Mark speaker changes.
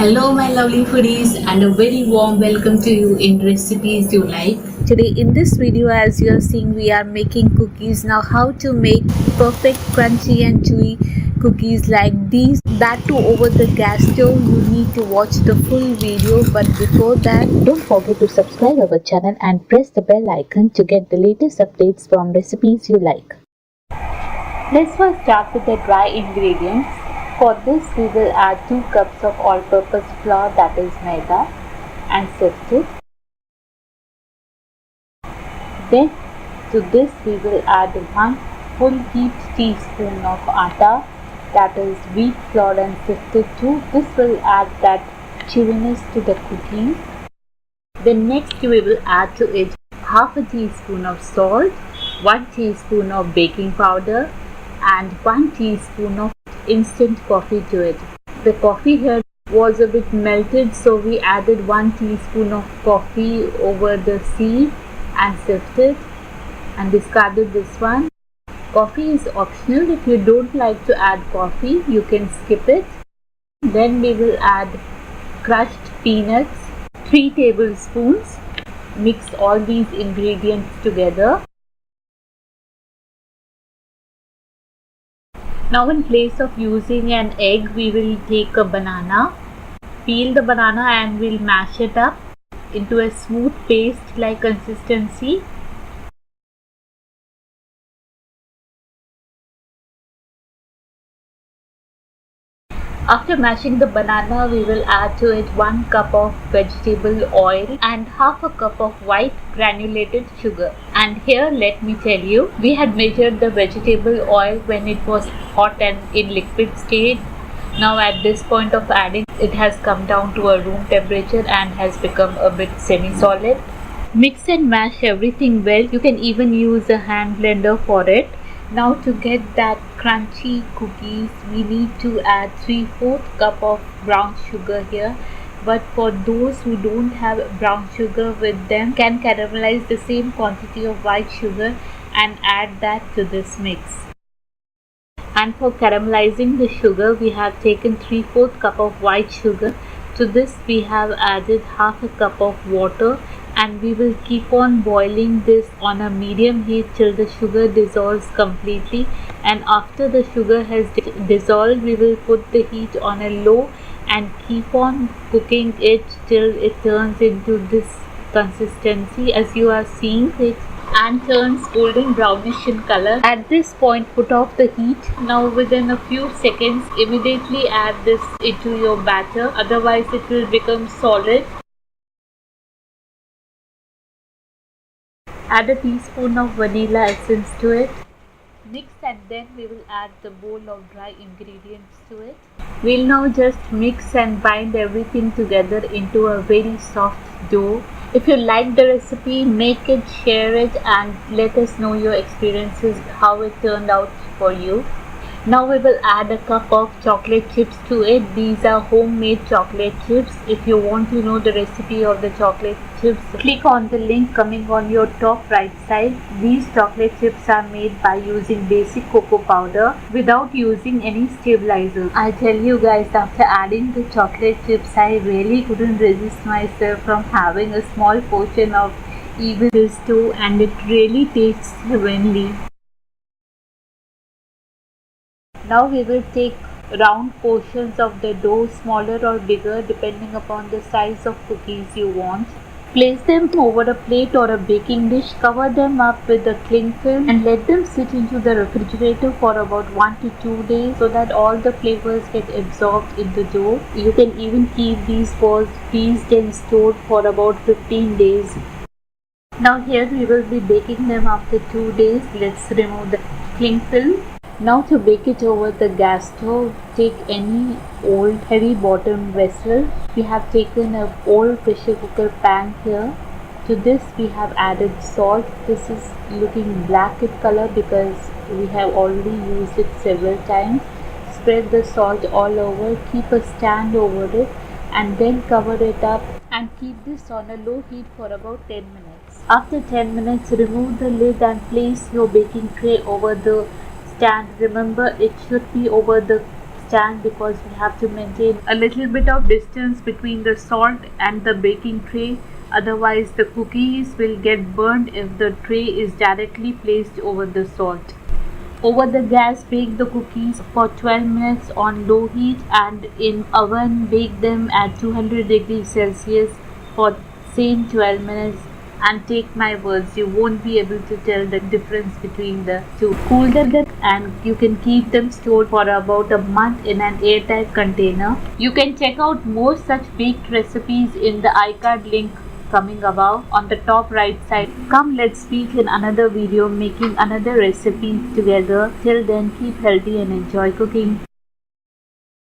Speaker 1: Hello, my lovely foodies, and a very warm welcome to you in Recipes You Like. Today, in this video, as you are seeing, we are making cookies. Now, how to make perfect crunchy and chewy cookies like these, that too over the gas stove. You need to watch the full video, but before that, don't forget to subscribe our channel and press the bell icon to get the latest updates from Recipes You Like. Let's first start with the dry ingredients. For this we will add 2 cups of all-purpose flour, that is maida, and sift it. Then to this we will add 1 full heaped teaspoon of atta, that is wheat flour, and sifted too. This will add that chewiness to the cookies. Then next we will add to it half a teaspoon of salt, 1 teaspoon of baking powder, and 1 teaspoon of instant coffee to it. The coffee here was a bit melted, so we added 1 teaspoon of coffee over the seed and sifted and discarded this one. Coffee is optional. If you don't like to add coffee, you can skip it. Then we will add crushed peanuts, 3 tablespoons. Mix all these ingredients together. Now in place of using an egg, we will take a banana, peel the banana and we'll mash it up into a smooth paste like consistency. After mashing the banana, we will add to it 1 cup of vegetable oil and half a cup of white granulated sugar. And here let me tell you, we had measured the vegetable oil when it was hot and in liquid state. Now at this point of adding, it has come down to a room temperature and has become a bit semi-solid. Mix and mash everything well. You can even use a hand blender for it. Now to get that crunchy cookies, we need to add 3/4 cup of brown sugar here. But for those who don't have brown sugar with them, can caramelize the same quantity of white sugar and add that to this mix. And for caramelizing the sugar, we have taken 3/4 cup of white sugar. To this we have added half a cup of water, and we will keep on boiling this on a medium heat till the sugar dissolves completely. And after the sugar has dissolved, we will put the heat on a low and keep on cooking it till it turns into this consistency as you are seeing it, and turns golden brownish in color. At this point, put off the heat. Now within a few seconds, immediately add this into your batter, otherwise it will become solid. Add a teaspoon of vanilla essence to it. Mix, and then we will add the bowl of dry ingredients to it. We'll now just mix and bind everything together into a very soft dough. If you like the recipe, make it, share it, and let us know your experiences, how it turned out for you. Now we will add a cup of chocolate chips to it. These are homemade chocolate chips. If you want to know the recipe of the chocolate chips, click on the link coming on your top right side. These chocolate chips are made by using basic cocoa powder without using any stabilizer. I tell you guys, after adding the chocolate chips, I really couldn't resist myself from having a small portion of even this too, and it really tastes heavenly. Now we will take round portions of the dough, smaller or bigger depending upon the size of cookies you want. Place them over a plate or a baking dish, cover them up with a cling film and let them sit into the refrigerator for about 1 to 2 days so that all the flavors get absorbed in the dough. You can even keep these balls freezed and stored for about 15 days. Now here we will be baking them after 2 days. Let's remove the cling film. Now to bake it over the gas stove, take any old heavy bottom vessel. We have taken an old pressure cooker pan here. To this we have added salt. This is looking black in color because we have already used it several times. Spread the salt all over, keep a stand over it, and then cover it up and keep this on a low heat for about 10 minutes. After 10 minutes, remove the lid and place your baking tray over the stand. Remember, it should be over the stand because we have to maintain a little bit of distance between the salt and the baking tray. Otherwise, the cookies will get burned if the tray is directly placed over the salt. Over the gas, bake the cookies for 12 minutes on low heat, and in oven bake them at 200 degrees Celsius for same 12 minutes. And take my words, you won't be able to tell the difference between the two. Cool them and you can keep them stored for about a month in an airtight container. You can check out more such baked recipes in the iCard link coming above on the top right side. Come, let's meet in another video making another recipe together. Till then, keep healthy and enjoy cooking.